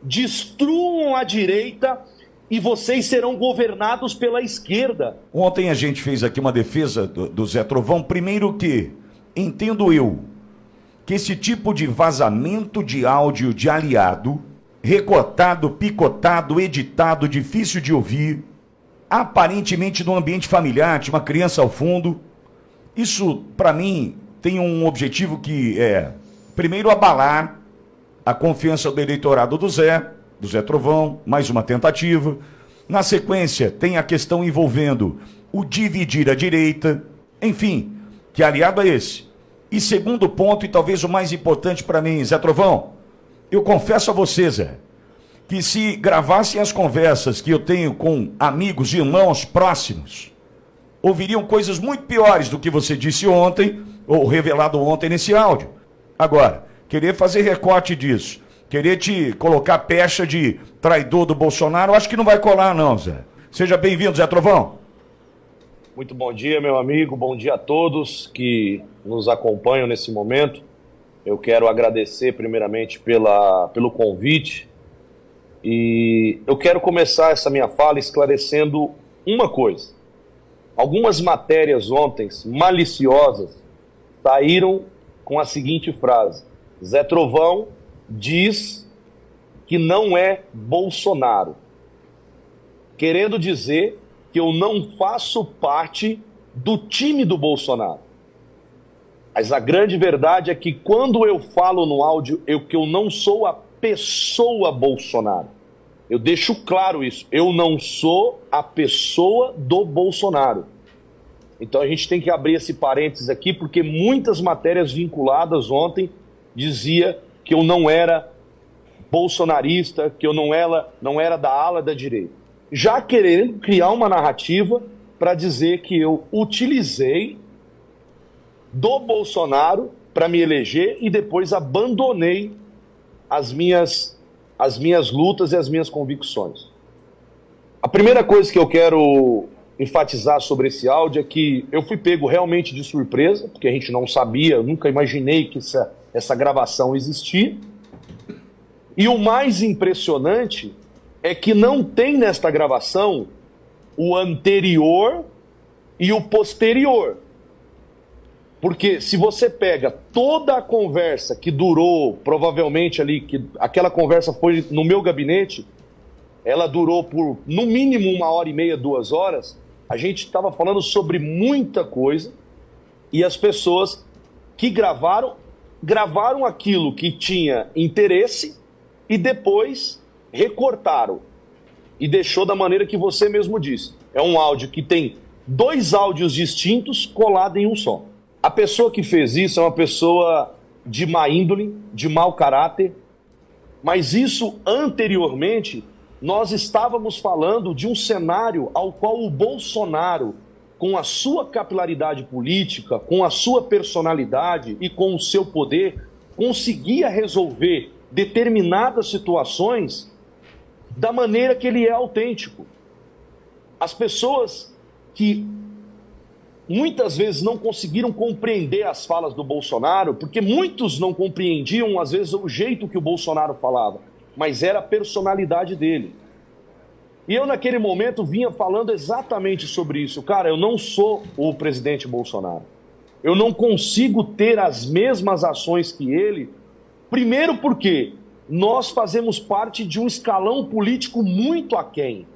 destruam a direita e vocês serão governados pela esquerda. Ontem a gente fez aqui uma defesa do Zé Trovão. Primeiro que, entendo eu, que esse tipo de vazamento de áudio de aliado, recortado, picotado, editado, difícil de ouvir, aparentemente no ambiente familiar, tinha uma criança ao fundo, isso, para mim, tem um objetivo que é, primeiro, abalar a confiança do eleitorado do Zé Trovão, mais uma tentativa. Na sequência, tem a questão envolvendo o dividir a direita, enfim, que aliado a esse. E segundo ponto, e talvez o mais importante para mim, Zé Trovão, eu confesso a você, Zé, que se gravassem as conversas que eu tenho com amigos e irmãos próximos, ouviriam coisas muito piores do que você disse ontem, ou revelado ontem nesse áudio. Agora, querer fazer recorte disso, querer te colocar pecha de traidor do Bolsonaro, acho que não vai colar não, Zé. Seja bem-vindo, Zé Trovão. Muito bom dia, meu amigo, bom dia a todos que nos acompanham nesse momento. Eu quero agradecer primeiramente pelo convite e eu quero começar essa minha fala esclarecendo uma coisa. Algumas matérias ontem, maliciosas, saíram com a seguinte frase: Zé Trovão diz que não é Bolsonaro, querendo dizer que eu não faço parte do time do Bolsonaro. Mas a grande verdade é que quando eu falo no áudio que eu não sou a pessoa Bolsonaro, eu deixo claro isso, eu não sou a pessoa do Bolsonaro. Então a gente tem que abrir esse parênteses aqui, porque muitas matérias vinculadas ontem dizia que eu não era bolsonarista, que eu não era da ala da direita. Já querendo criar uma narrativa para dizer que eu utilizei do Bolsonaro para me eleger e depois abandonei as minhas lutas e as minhas convicções. A primeira coisa que eu quero enfatizar sobre esse áudio é que eu fui pego realmente de surpresa, porque a gente não sabia, eu nunca imaginei que essa gravação existia. E o mais impressionante é que não tem nesta gravação o anterior e o posterior. Porque se você pega toda a conversa que durou, provavelmente ali, que aquela conversa foi no meu gabinete, ela durou por no mínimo 1h30, 2 horas, a gente estava falando sobre muita coisa e as pessoas que gravaram aquilo que tinha interesse e depois recortaram e deixou da maneira que você mesmo disse. É um áudio que tem 2 áudios distintos colados em um só. A pessoa que fez isso é uma pessoa de má índole, de mau caráter, mas isso anteriormente nós estávamos falando de um cenário ao qual o Bolsonaro, com a sua capilaridade política, com a sua personalidade e com o seu poder, conseguia resolver determinadas situações da maneira que ele é autêntico. As pessoas que muitas vezes não conseguiram compreender as falas do Bolsonaro, porque muitos não compreendiam, às vezes, o jeito que o Bolsonaro falava, mas era a personalidade dele. E eu, naquele momento, vinha falando exatamente sobre isso. Cara, eu não sou o presidente Bolsonaro. Eu não consigo ter as mesmas ações que ele, primeiro porque nós fazemos parte de um escalão político muito aquém.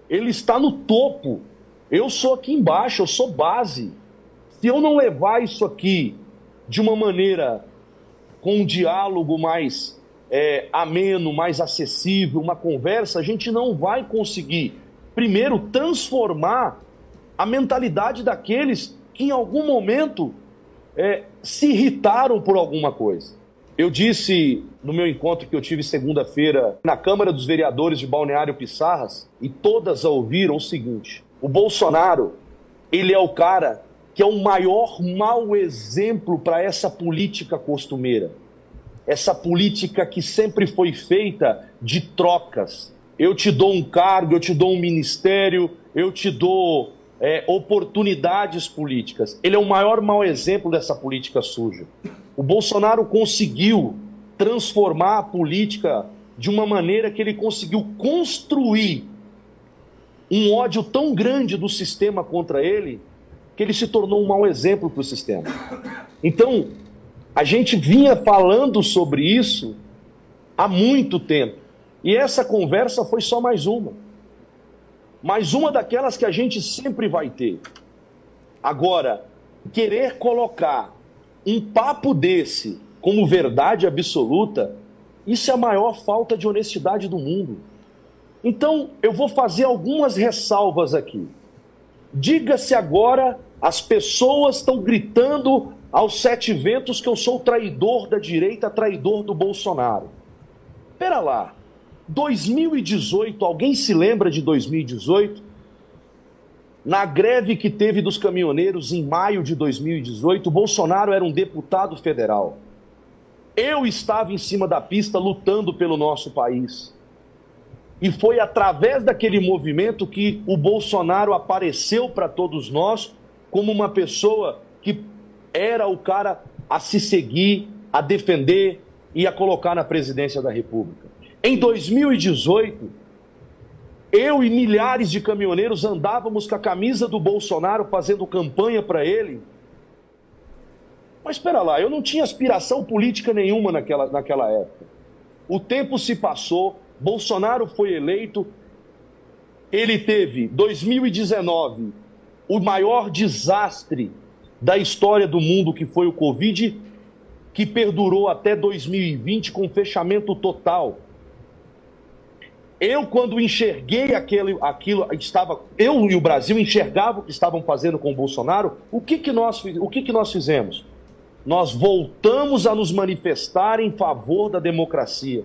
Ele está no topo. Eu sou aqui embaixo, eu sou base. Se eu não levar isso aqui de uma maneira com um diálogo mais ameno, mais acessível, uma conversa, a gente não vai conseguir, primeiro, transformar a mentalidade daqueles que em algum momento se irritaram por alguma coisa. Eu disse no meu encontro que eu tive segunda-feira na Câmara dos Vereadores de Balneário Pissarras, e todas ouviram o seguinte: o Bolsonaro, ele é o cara que é o maior mau exemplo para essa política costumeira. Essa política que sempre foi feita de trocas. Eu te dou um cargo, eu te dou um ministério, eu te dou oportunidades políticas. Ele é o maior mau exemplo dessa política suja. O Bolsonaro conseguiu transformar a política de uma maneira que ele conseguiu construir um ódio tão grande do sistema contra ele, que ele se tornou um mau exemplo para o sistema. Então, a gente vinha falando sobre isso há muito tempo. E essa conversa foi só mais uma. Mais uma daquelas que a gente sempre vai ter. Agora, querer colocar um papo desse como verdade absoluta, isso é a maior falta de honestidade do mundo. Então, eu vou fazer algumas ressalvas aqui. Diga-se agora, as pessoas estão gritando aos sete ventos que eu sou traidor da direita, traidor do Bolsonaro. Pera lá, 2018, alguém se lembra de 2018? Na greve que teve dos caminhoneiros em maio de 2018, o Bolsonaro era um deputado federal. Eu estava em cima da pista lutando pelo nosso país. E foi através daquele movimento que o Bolsonaro apareceu para todos nós como uma pessoa que era o cara a se seguir, a defender e a colocar na presidência da República. Em 2018, eu e milhares de caminhoneiros andávamos com a camisa do Bolsonaro fazendo campanha para ele. Mas espera lá, eu não tinha aspiração política nenhuma naquela época. O tempo se passou, Bolsonaro foi eleito, ele teve, 2019, o maior desastre da história do mundo, que foi o Covid, que perdurou até 2020 com fechamento total. Eu, quando enxerguei eu e o Brasil enxergavam o que estavam fazendo com o Bolsonaro, o que nós fizemos? Nós voltamos a nos manifestar em favor da democracia,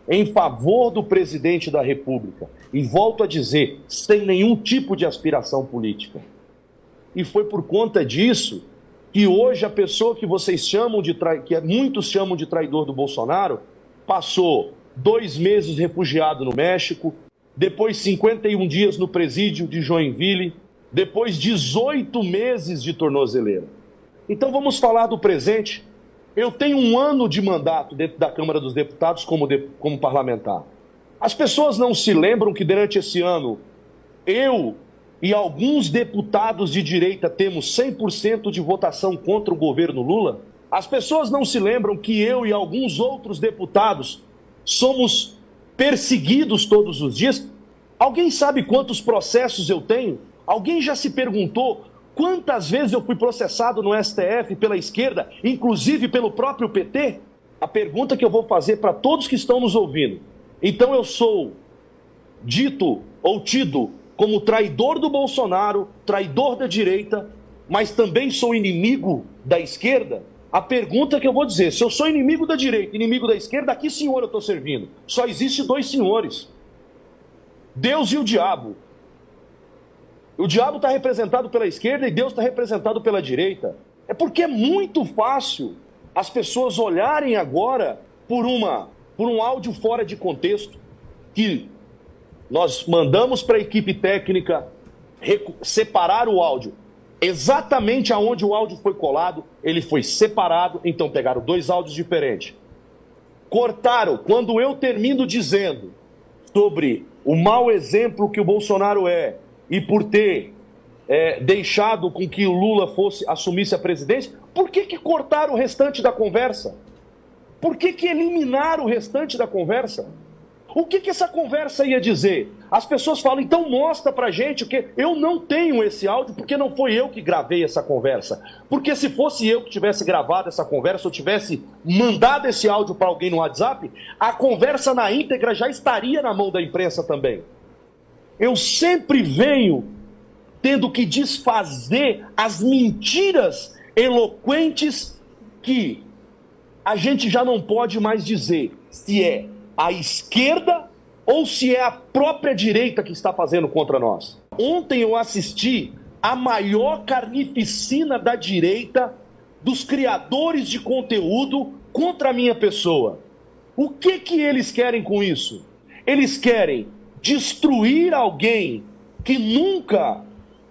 em favor do presidente da República. E volto a dizer, sem nenhum tipo de aspiração política. E foi por conta disso que hoje a pessoa que vocês chamam que muitos chamam de traidor do Bolsonaro, passou 2 meses refugiado no México, depois 51 dias no presídio de Joinville, depois 18 meses de tornozeleira. Então vamos falar do presente. Eu tenho 1 ano de mandato dentro da Câmara dos Deputados como parlamentar. As pessoas não se lembram que durante esse ano, eu e alguns deputados de direita temos 100% de votação contra o governo Lula? As pessoas não se lembram que eu e alguns outros deputados somos perseguidos todos os dias? Alguém sabe quantos processos eu tenho? Alguém já se perguntou quantas vezes eu fui processado no STF pela esquerda, inclusive pelo próprio PT? A pergunta que eu vou fazer para todos que estão nos ouvindo. Então eu sou dito ou tido como traidor do Bolsonaro, traidor da direita, mas também sou inimigo da esquerda? A pergunta que eu vou dizer, se eu sou inimigo da direita, inimigo da esquerda, a que senhor eu estou servindo? Só existe 2 senhores, Deus e o diabo. O diabo está representado pela esquerda e Deus está representado pela direita. É porque é muito fácil as pessoas olharem agora por um áudio fora de contexto, que nós mandamos para a equipe técnica separar o áudio. Exatamente aonde o áudio foi colado, ele foi separado, então pegaram 2 áudios diferentes. Cortaram, quando eu termino dizendo sobre o mau exemplo que o Bolsonaro é, e por ter deixado com que o Lula assumisse a presidência, por que cortaram o restante da conversa? Por que eliminaram o restante da conversa? O que essa conversa ia dizer? As pessoas falam, então mostra pra gente, que eu não tenho esse áudio porque não foi eu que gravei essa conversa. Porque se fosse eu que tivesse gravado essa conversa, ou tivesse mandado esse áudio para alguém no WhatsApp, a conversa na íntegra já estaria na mão da imprensa também. Eu sempre venho tendo que desfazer as mentiras eloquentes que a gente já não pode mais dizer se é a esquerda ou se é a própria direita que está fazendo contra nós. Ontem eu assisti a maior carnificina da direita, dos criadores de conteúdo contra a minha pessoa. O que eles querem com isso? Eles querem destruir alguém que nunca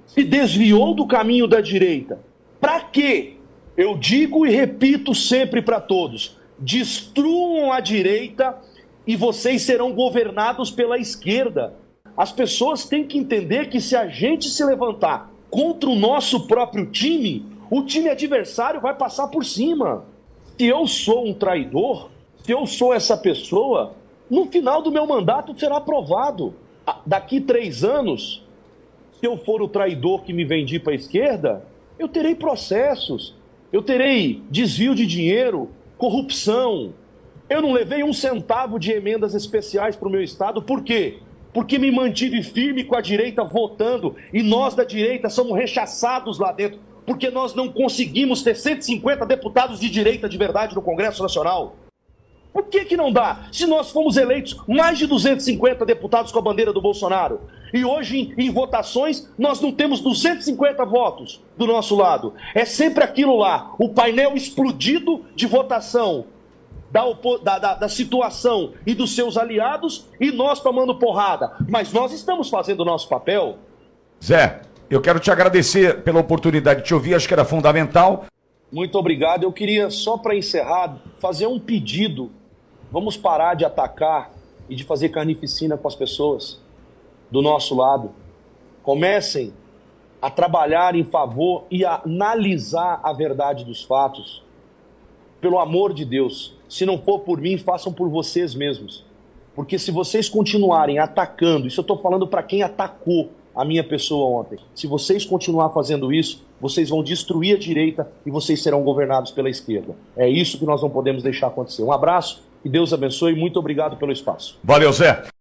se desviou do caminho da direita. Para quê? Eu digo e repito sempre para todos: destruam a direita e vocês serão governados pela esquerda. As pessoas têm que entender que se a gente se levantar contra o nosso próprio time, o time adversário vai passar por cima. Se eu sou um traidor, se eu sou essa pessoa, no final do meu mandato será aprovado. Daqui 3 anos, se eu for o traidor que me vendi para a esquerda, eu terei processos, eu terei desvio de dinheiro, corrupção. Eu não levei 1 centavo de emendas especiais para o meu estado, por quê? Porque me mantive firme com a direita votando, e nós da direita somos rechaçados lá dentro, porque nós não conseguimos ter 150 deputados de direita de verdade no Congresso Nacional. Por que não dá? Se nós fomos eleitos mais de 250 deputados com a bandeira do Bolsonaro, e hoje em votações nós não temos 250 votos do nosso lado. É sempre aquilo lá, o painel explodido de votação da situação e dos seus aliados, e nós tomando porrada. Mas nós estamos fazendo o nosso papel. Zé, eu quero te agradecer pela oportunidade de te ouvir, acho que era fundamental. Muito obrigado. Eu queria, só para encerrar, fazer um pedido. Vamos parar de atacar e de fazer carnificina com as pessoas do nosso lado. Comecem a trabalhar em favor e a analisar a verdade dos fatos. Pelo amor de Deus, se não for por mim, façam por vocês mesmos. Porque se vocês continuarem atacando, isso eu estou falando para quem atacou a minha pessoa ontem, se vocês continuar fazendo isso, vocês vão destruir a direita e vocês serão governados pela esquerda. É isso que nós não podemos deixar acontecer. Um abraço, que Deus abençoe e muito obrigado pelo espaço. Valeu, Zé.